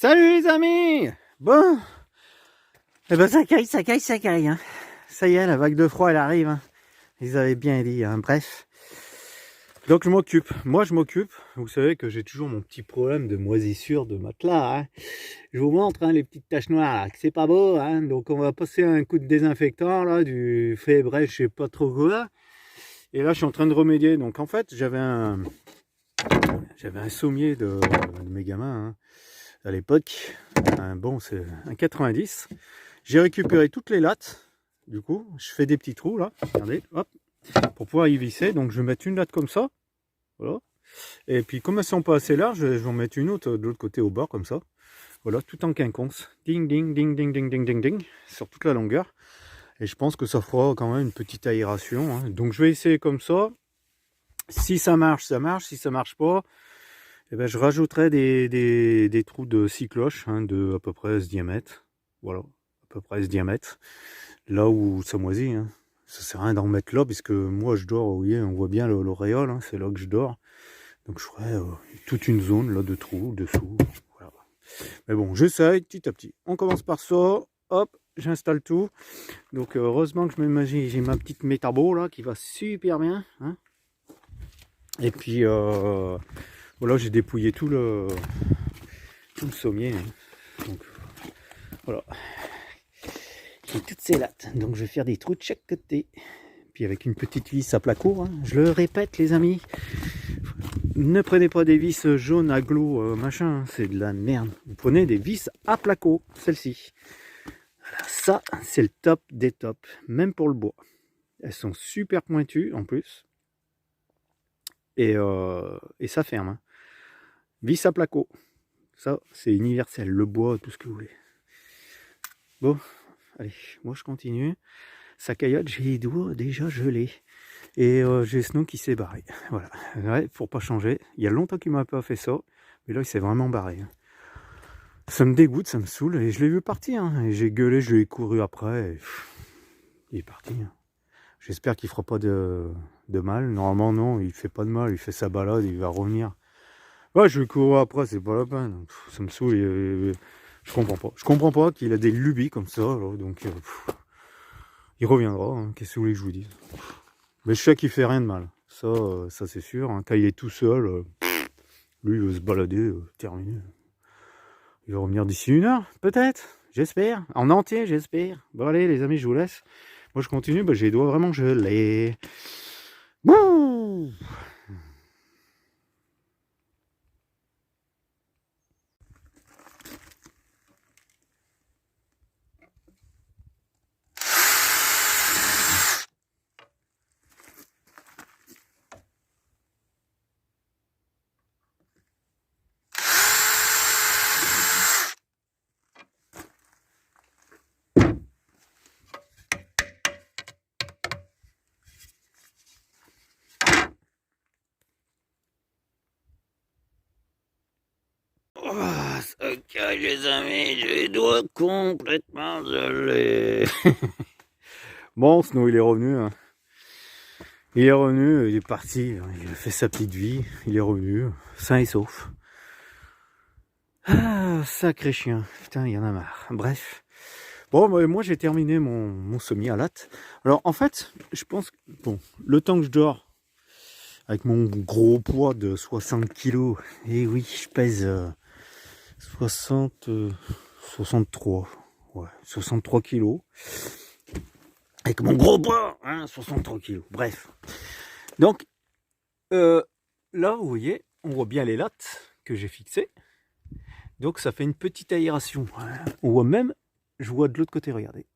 Salut les amis. Bon, eh ben ça caille, hein. Ça y est, la vague de froid elle arrive, hein. Ils avaient bien dit, hein. Bref. Donc je m'occupe, vous savez que j'ai toujours mon petit problème de moisissure de matelas, hein. Je vous montre, hein, les petites taches noires là, que c'est pas beau, hein. Donc on va passer un coup de désinfectant là, du Febreze, je sais pas trop quoi. Et là je suis en train de remédier, donc en fait j'avais un sommier de mes gamins, hein, à l'époque. Bon, c'est un 90. J'ai récupéré toutes les lattes. Du coup, je fais des petits trous là. Regardez, hop, pour pouvoir y visser. Donc, je vais mettre une latte comme ça. Voilà. Et puis, comme elles sont pas assez larges, je vais en mettre une autre de l'autre côté au bord comme ça. Voilà, tout en quinconce. Ding, ding, ding, ding, ding, ding, ding, ding. Sur toute la longueur. Et je pense que ça fera quand même une petite aération, hein. Donc, je vais essayer comme ça. Si ça marche, ça marche. Si ça marche pas, eh ben, je rajouterai des trous de 6 cloches, hein, de à peu près ce diamètre. Voilà, à peu près ce diamètre. Là où ça moisit, hein. Ça sert à rien d'en mettre là, puisque moi je dors, vous voyez, on voit bien l'auréole, hein, c'est là que je dors. Donc je ferai toute une zone là de trous dessous. Voilà. Mais bon, j'essaye petit à petit. On commence par ça, hop, j'installe tout. Donc heureusement que j'ai ma petite métabo là qui va super bien, hein. Et puis voilà, j'ai dépouillé tout le sommier, hein. Donc voilà, j'ai toutes ces lattes, donc je vais faire des trous de chaque côté, puis avec une petite vis à placo, hein. Je le répète les amis, ne prenez pas des vis jaunes à glow machin, c'est de la merde. Vous prenez des vis à placo, celle-ci. Voilà, ça c'est le top des tops, même pour le bois. Elles sont super pointues en plus, et ça ferme, hein. Vis à placo, ça c'est universel, le bois, tout ce que vous voulez. Bon, allez, moi je continue. Ça caillotte, j'ai les doigts déjà gelés. Et j'ai Snow qui s'est barré. Voilà, ouais, pour pas changer. Il y a longtemps qu'il m'a pas fait ça, mais là il s'est vraiment barré. Ça me dégoûte, ça me saoule, et je l'ai vu partir, hein. Et j'ai gueulé, je lui ai couru après, et il est parti, hein. J'espère qu'il fera pas de mal. Normalement non, il fait pas de mal, il fait sa balade, il va revenir. Ouais, je lui cours après, c'est pas la peine. Ça me saoule, je comprends pas. Je comprends pas qu'il a des lubies comme ça, là, donc il reviendra, hein. Qu'est-ce que vous voulez que je vous dise? Mais je sais qu'il fait rien de mal, ça c'est sûr, hein. Quand il est tout seul, lui il veut se balader, terminé. Il va revenir d'ici 1 heure, peut-être, j'espère, en entier, j'espère. Bon allez les amis, je vous laisse. Moi je continue, j'ai les doigts vraiment gelés. Bouh. Oh, ok les amis, j'ai les doigts complètement gelés. Bon, Snow il est revenu, hein. Il est revenu, il est parti, il a fait sa petite vie, il est revenu, sain et sauf. Ah, sacré chien, putain, il y en a marre. Bref. Bon, moi j'ai terminé mon sommier à latte. Alors en fait, je pense que, bon, le temps que je dors, avec mon gros poids de 60 kg, et oui, je pèse 63, ouais, 63 kg. Avec mon gros poids, hein, 63 kg, bref. Donc, là, vous voyez, on voit bien les lattes que j'ai fixées. Donc, ça fait une petite aération. On voit même, je vois de l'autre côté, regardez.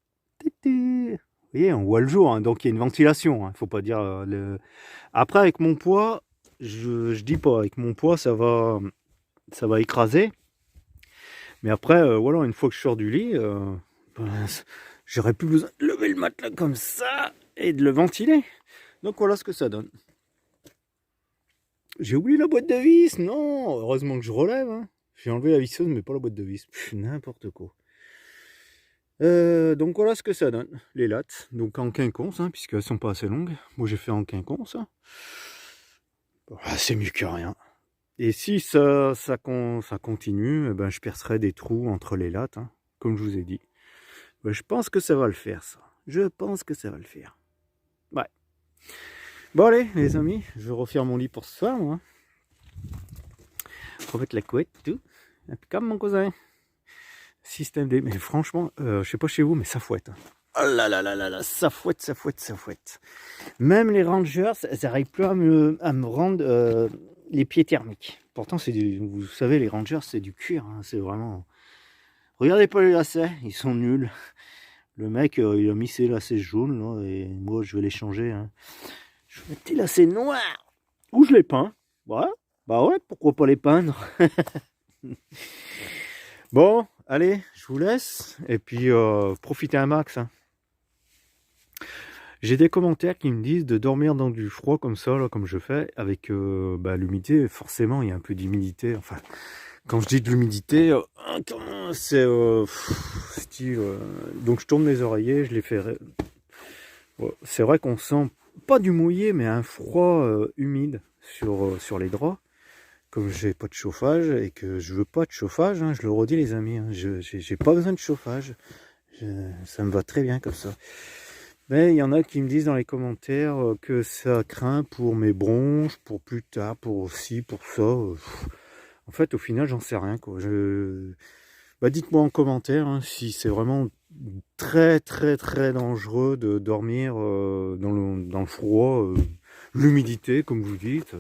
Vous voyez, on voit le jour, hein, donc il y a une ventilation. Hein, faut pas dire Après, avec mon poids, je dis pas, avec mon poids, ça va écraser. Mais après, voilà, une fois que je sors du lit, j'aurais plus besoin de lever le matelas comme ça et de le ventiler. Donc voilà ce que ça donne. J'ai oublié la boîte de vis, non, heureusement que je relève, hein. J'ai enlevé la visseuse mais pas la boîte de vis, n'importe quoi. Donc voilà ce que ça donne, les lattes, donc en quinconce, hein, puisqu'elles sont pas assez longues. Moi j'ai fait en quinconce. C'est mieux que rien. Et si ça continue, eh ben, je percerai des trous entre les lattes, hein, comme je vous ai dit. Ben, je pense que ça va le faire, ça. Je pense que ça va le faire. Ouais. Bon allez, les amis, je vais refaire mon lit pour ce soir, moi. Remettre la couette, tout. Comme mon cousin. Système D. Mais franchement, je sais pas chez vous, mais ça fouette. Oh là là là là là, ça fouette, ça fouette, ça fouette. Même les Rangers, elles n'arrivent plus à me rendre les pieds thermiques. Pourtant, vous savez, les Rangers, c'est du cuir. Hein, c'est vraiment... Regardez pas les lacets, ils sont nuls. Le mec, il a mis ses lacets jaunes, là, et moi, je vais les changer. Hein. Je vais mettre des lacets noirs. Ou je les peins. Ouais, bah ouais, pourquoi pas les peindre. Bon, allez, je vous laisse. Et puis, profitez un max. Hein. J'ai des commentaires qui me disent de dormir dans du froid comme ça, là, comme je fais, avec l'humidité. Forcément, il y a un peu d'humidité. Enfin, quand je dis de l'humidité, c'est style. Donc, je tourne mes oreillers, je les fais. C'est vrai qu'on sent pas du mouillé, mais un froid humide sur les draps. Comme j'ai pas de chauffage et que je veux pas de chauffage, hein, je le redis les amis, hein, j'ai pas besoin de chauffage. Ça me va très bien comme ça. Mais il y en a qui me disent dans les commentaires que ça craint pour mes bronches, pour plus tard, pour ci, pour ça. En fait, au final, j'en sais rien, quoi. Bah, dites-moi en commentaire hein, si c'est vraiment très très très dangereux de dormir dans le froid, l'humidité, comme vous dites.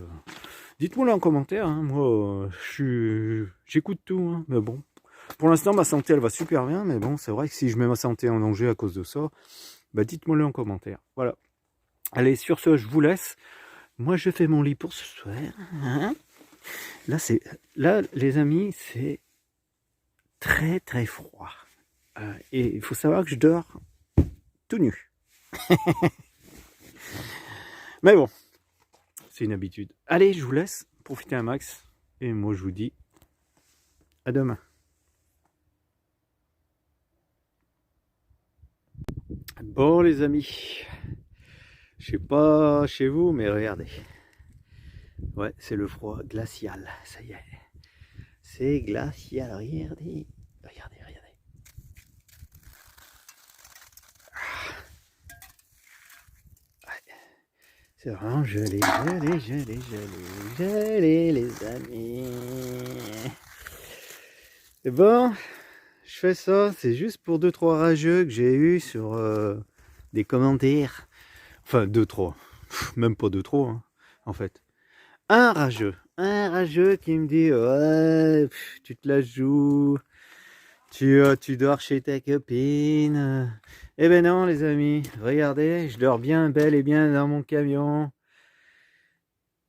Dites-moi là en commentaire, hein. Moi j'écoute tout, hein. Mais bon. Pour l'instant ma santé elle va super bien, mais bon c'est vrai que si je mets ma santé en danger à cause de ça, bah dites-moi le en commentaire. Voilà. Allez, sur ce, je vous laisse. Moi je fais mon lit pour ce soir. Hein. Là les amis, c'est très très froid. Et il faut savoir que je dors tout nu. Mais bon. C'est une habitude. Allez, je vous laisse. Profitez un max. Et moi, je vous dis à demain. Bon, les amis. Je sais pas chez vous, mais regardez. Ouais, c'est le froid glacial. Ça y est. C'est glacial. Regardez. Regardez, regardez. C'est vraiment gelé, gelé, gelé, gelé, gelé, les amis. Et bon, je fais ça, c'est juste pour 2-3 rageux que j'ai eu sur des commentaires. Enfin, 2-3, même pas 2-3, hein, en fait. Un rageux qui me dit, ouais, tu te la joues, tu dors chez ta copine. Eh ben non, les amis, regardez, je dors bien, bel et bien dans mon camion.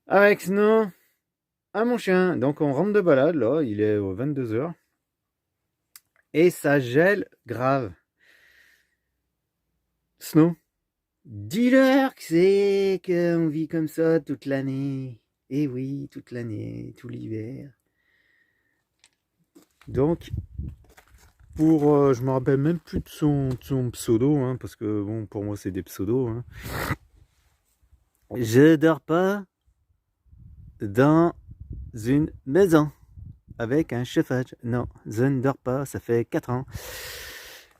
Avec Snow, à mon chien. Donc on rentre de balade, là, il est aux 22 h. Et ça gèle grave. Snow, dis-leur que c'est qu'on vit comme ça toute l'année. Et oui, toute l'année, tout l'hiver. Donc, je me rappelle même plus de son pseudo, hein, parce que bon, pour moi c'est des pseudos. Hein. Je dors pas dans une maison avec un chauffage. Non, je ne dors pas, ça fait 4 ans.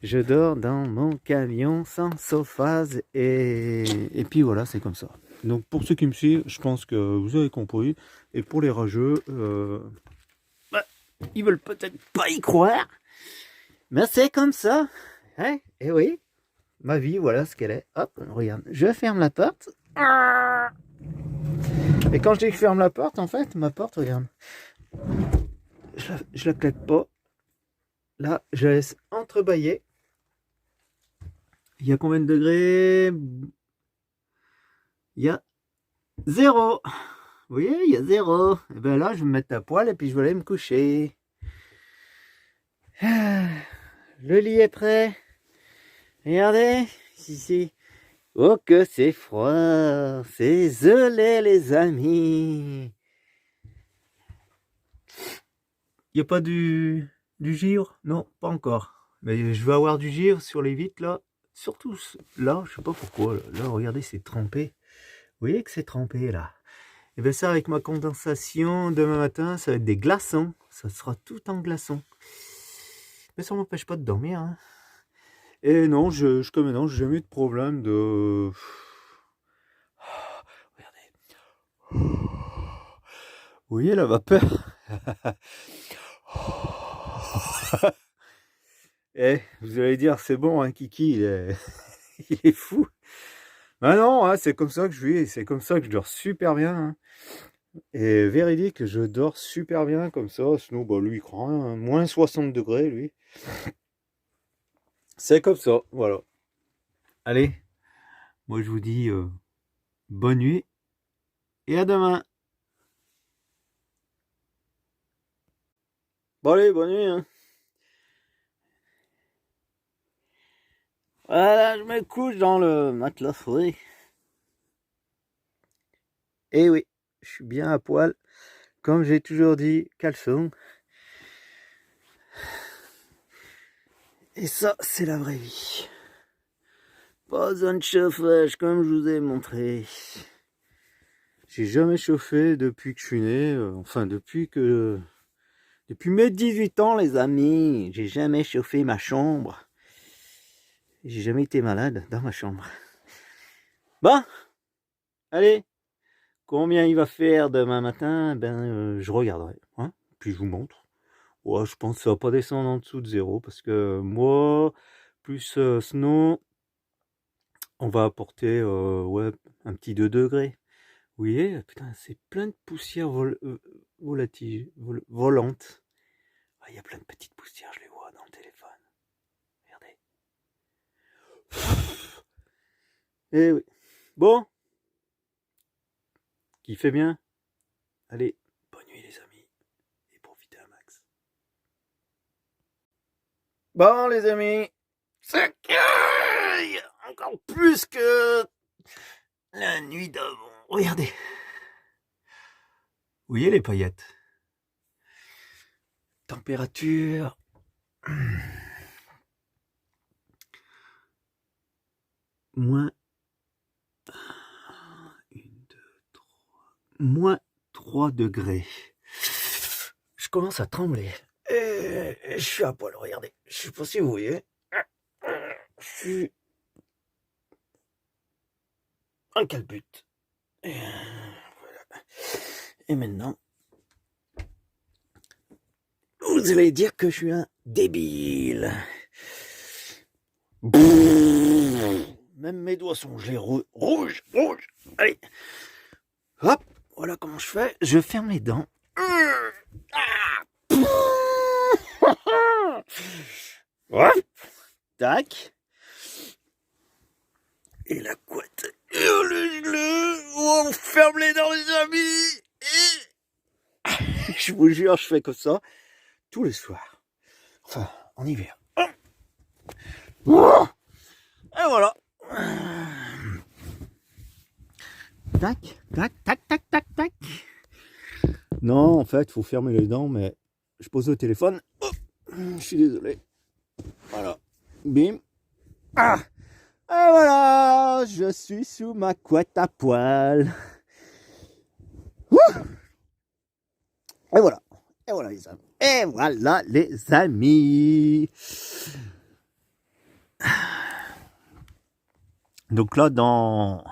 Je dors dans mon camion sans chauffage et puis voilà, c'est comme ça. Donc pour ceux qui me suivent, je pense que vous avez compris. Et pour les rageux, ils veulent peut-être pas y croire, mais c'est comme ça. Hein? Et oui, ma vie, voilà ce qu'elle est. Hop, regarde, je ferme la porte. Et quand je dis que je ferme la porte, en fait, ma porte, regarde. Je la claque pas. Là, je la laisse entrebâiller. Il y a combien de degrés? Il y a 0. Vous voyez, il y a 0. Et bien là, je vais me mettre à poil et puis je vais aller me coucher. Le lit est prêt. Regardez, ici. Oh que c'est froid. C'est gelé les amis. Il n'y a pas du givre? Non, pas encore. Mais je vais avoir du givre sur les vitres là. Surtout là, je sais pas pourquoi. Là, regardez, c'est trempé. Vous voyez que c'est trempé là. Et bien ça, avec ma condensation, demain matin, ça va être des glaçons. Ça sera tout en glaçons. Mais ça m'empêche pas de dormir. Hein. Et non, jusqu'à maintenant, j'ai jamais eu de problème de... Regardez. Vous voyez la vapeur? Eh, vous allez dire, c'est bon, hein, Kiki, il est fou. Ben non, hein, c'est comme ça que je vis, c'est comme ça que je dors super bien. Hein. Et véridique, je dors super bien comme ça. Sinon, bah, lui, il craint, hein, moins 60 degrés, lui. C'est comme ça, voilà. Allez, moi je vous dis bonne nuit et à demain. Bon allez, bonne nuit. Hein. Voilà, je me couche dans le matelas frais. Et oui, je suis bien à poil. Comme j'ai toujours dit, caleçon. Et ça, c'est la vraie vie. Pas besoin de chauffage, comme je vous ai montré. J'ai jamais chauffé depuis que je suis né. Enfin, depuis mes 18 ans, les amis. J'ai jamais chauffé ma chambre. J'ai jamais été malade dans ma chambre. Bon, allez. Combien il va faire demain matin? Ben, je regarderai. Hein, puis je vous montre. Ouais, je pense que ça va pas descendre en dessous de 0 parce que moi, plus Snow, on va apporter ouais, un petit 2 degrés. Vous voyez, putain, c'est plein de poussières volantes. Ah, il y a plein de petites poussières, je les vois dans le téléphone. Regardez. Eh oui. Bon. Qui fait bien. Allez, bonne nuit les amis. Et profitez un max. Bon les amis. Ça caille encore plus que la nuit d'avant. Regardez. Vous voyez les paillettes? Température. Moins. Moins 3 degrés. Je commence à trembler. Et je suis à poil, regardez. Je sais pas si vous voyez. Je suis un calbut. Et, voilà. Et maintenant, vous allez dire que je suis un débile. Même mes doigts sont gelés rouges. Allez. Hop, voilà comment je fais. Je ferme les dents. Tac. Et la couette. Et le gelé. On ferme les dents, les amis. Et... je vous jure, je fais comme ça tous les soirs. Enfin, en hiver. Et voilà. Tac. Non, en fait, il faut fermer les dents, mais je pose le téléphone. Oh, je suis désolé. Voilà. Bim. Ah. Et voilà, je suis sous ma couette à poil. Et voilà. Et voilà les amis. Et voilà les amis. Donc là, dans...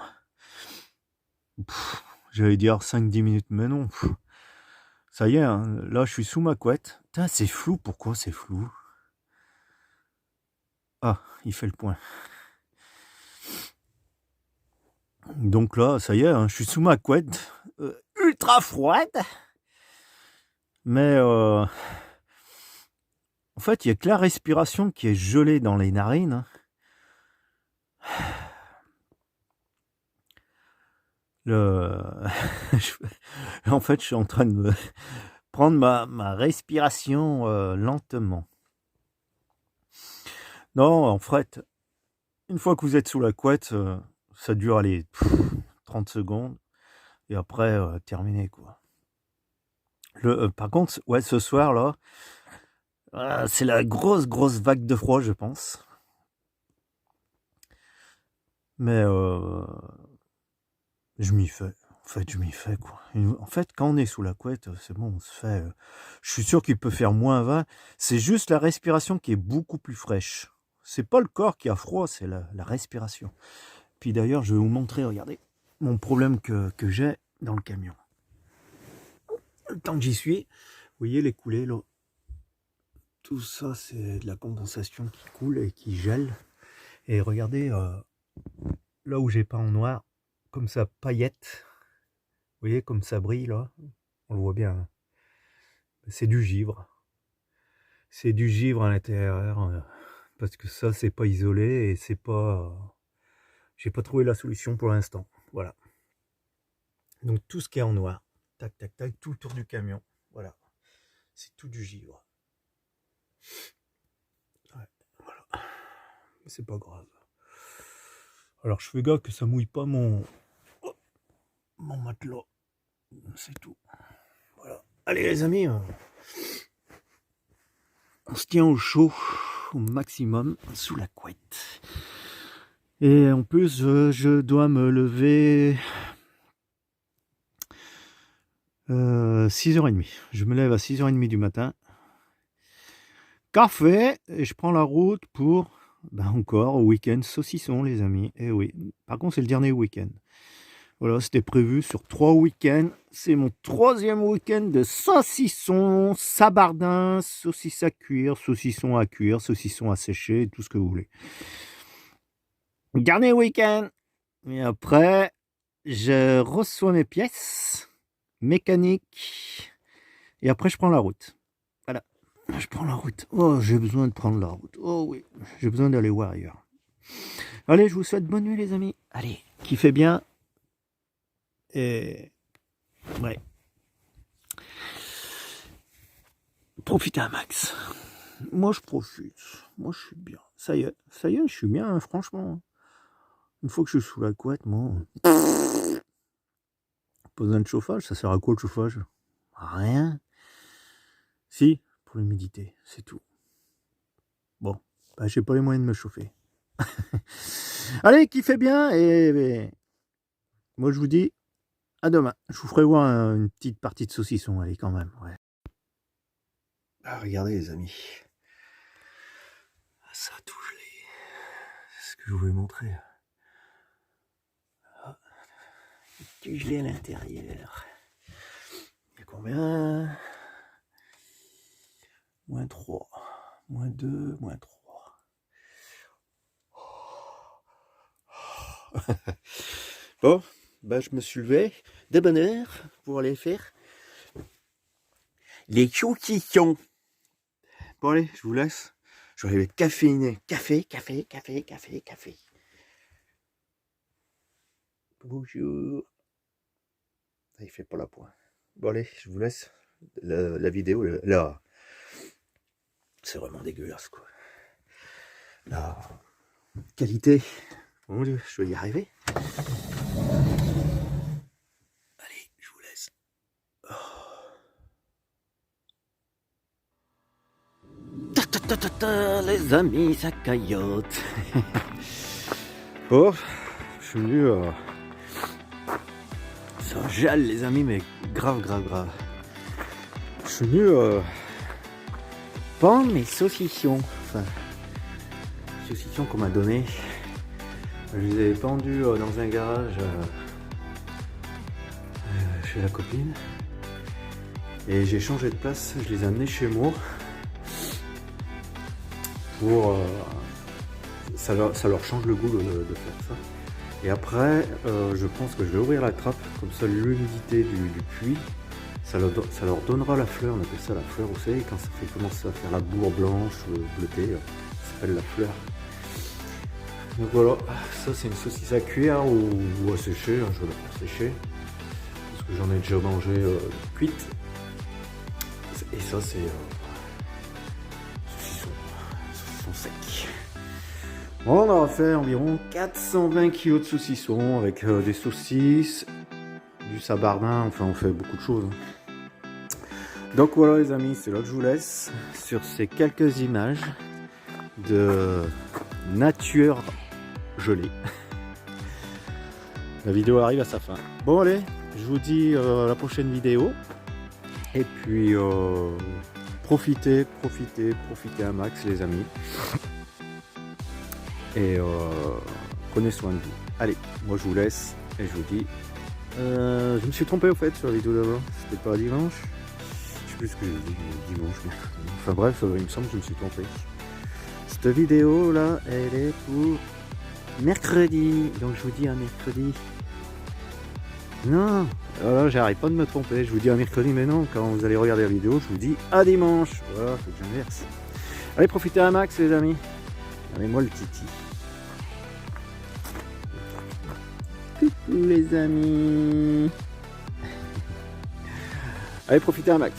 j'allais dire 5-10 minutes, mais non. Ça y est, hein, là je suis sous ma couette. Putain, c'est flou, pourquoi c'est flou? Ah, il fait le point. Donc là, ça y est, hein, je suis sous ma couette, ultra froide. Mais en fait, il n'y a que la respiration qui est gelée dans les narines. En fait, je suis en train de prendre ma respiration lentement. Non, en fait, une fois que vous êtes sous la couette, ça dure, allez, 30 secondes. Et après, terminé, quoi. Par contre, ouais, ce soir, là, c'est la grosse vague de froid, je pense. Mais je m'y fais. En fait, je m'y fais quoi. En fait, quand on est sous la couette, c'est bon, on se fait. Je suis sûr qu'il peut faire moins 20. C'est juste la respiration qui est beaucoup plus fraîche. C'est pas le corps qui a froid, c'est la respiration. Puis d'ailleurs, je vais vous montrer, regardez, mon problème que j'ai dans le camion. Tant que j'y suis, vous voyez les coulées là. Tout ça, c'est de la condensation qui coule et qui gèle. Et regardez, là où j'ai peint en noir, comme ça paillette. Vous voyez comme ça brille là, on le voit bien. C'est du givre. C'est du givre à l'intérieur. Parce que ça, c'est pas isolé et c'est pas... j'ai pas trouvé la solution pour l'instant. Voilà. Donc tout ce qui est en noir. Tac, tac, tac, tout autour du camion. Voilà. C'est tout du givre. Ouais, voilà. Mais c'est pas grave. Alors je fais gaffe que ça mouille pas mon matelas. C'est tout. Voilà. Allez les amis, on se tient au chaud au maximum sous la couette. Et en plus, je dois me lever 6h30. Je me lève à 6h30 du matin. Café, et je prends la route pour, encore, au week-end saucisson, les amis. Et oui, par contre, c'est le dernier week-end. Voilà, c'était prévu sur 3 week-ends. C'est mon 3e week-end de saucisson, sabardin, saucisses à cuire, saucisson à sécher, tout ce que vous voulez. Dernier week-end. Et après, je reçois mes pièces mécaniques. Et après, je prends la route. Voilà. Je prends la route. Oh, j'ai besoin de prendre la route. Oh oui, j'ai besoin d'aller voir ailleurs. Allez, je vous souhaite bonne nuit, les amis. Allez, kiffez bien. Et ouais. Profitez un max. Moi, je profite. Moi, je suis bien. Ça y est, je suis bien, hein, franchement. Une fois que je suis sous la couette, moi... pas besoin de chauffage. Ça sert à quoi le chauffage? Rien. Si, pour l'humidité, c'est tout. Bon, j'ai pas les moyens de me chauffer. Allez, kiffez bien et moi je vous dis à demain. Je vous ferai voir une petite partie de saucisson, allez quand même. Ouais. Ah, regardez les amis. Ça a tout gelé. C'est ce que je voulais montrer. Ah, tout gelé à l'intérieur. Il y a combien? -3, -2, -3. Bon, je me suis levé de bonne heure pour aller faire les saucissons. Bon allez, je vous laisse. Je vais aller caféiner. Café. Bonjour. Il fait pas la pointe. Bon allez, je vous laisse. La vidéo, là, c'est vraiment dégueulasse quoi. La qualité. Mon Dieu, je vais y arriver. Allez, je vous laisse. Les amis, ça caillote. Oh, je suis venu. Ça gèle, les amis, mais grave. Je suis venu pendre mes saucissons. Enfin, saucissons qu'on m'a donné. Je les ai pendus dans un garage chez la copine. Et j'ai changé de place, je les ai amenés chez moi. Pour ça leur change le goût de faire ça. Et après, je pense que je vais ouvrir la trappe, comme ça l'humidité du puits, ça leur donnera la fleur, on appelle ça la fleur, vous savez, quand ça fait commencer à faire la bourre blanche, bleutée, ça s'appelle la fleur. Donc voilà, ça c'est une saucisse à cuire ou à sécher, hein, je vais la faire sécher, parce que j'en ai déjà mangé cuite. Et ça c'est saucisson sec. Bon, on aura fait environ 420 kg de saucisson avec des saucisses, du sabardin, enfin on fait beaucoup de choses. Donc voilà les amis, c'est là que je vous laisse sur ces quelques images de nature gelée. La vidéo arrive à sa fin. Bon allez, je vous dis à la prochaine vidéo. Et puis, profitez un max les amis. Et prenez soin de vous. Allez, moi je vous laisse et je vous dis... je me suis trompé au fait sur la vidéo d'avant. C'était pas dimanche. Je sais plus ce que j'ai dit, dimanche. Enfin bref, il me semble que je me suis trompé. Cette vidéo là, elle est pour mercredi. Donc je vous dis à mercredi. Non, j'arrête pas de me tromper. Je vous dis à mercredi, mais non, quand vous allez regarder la vidéo, je vous dis à dimanche. Voilà, faut que j'inverse. Allez, profitez un max les amis. Allez, moi le titi. Coucou les amis. Allez, profitez un max.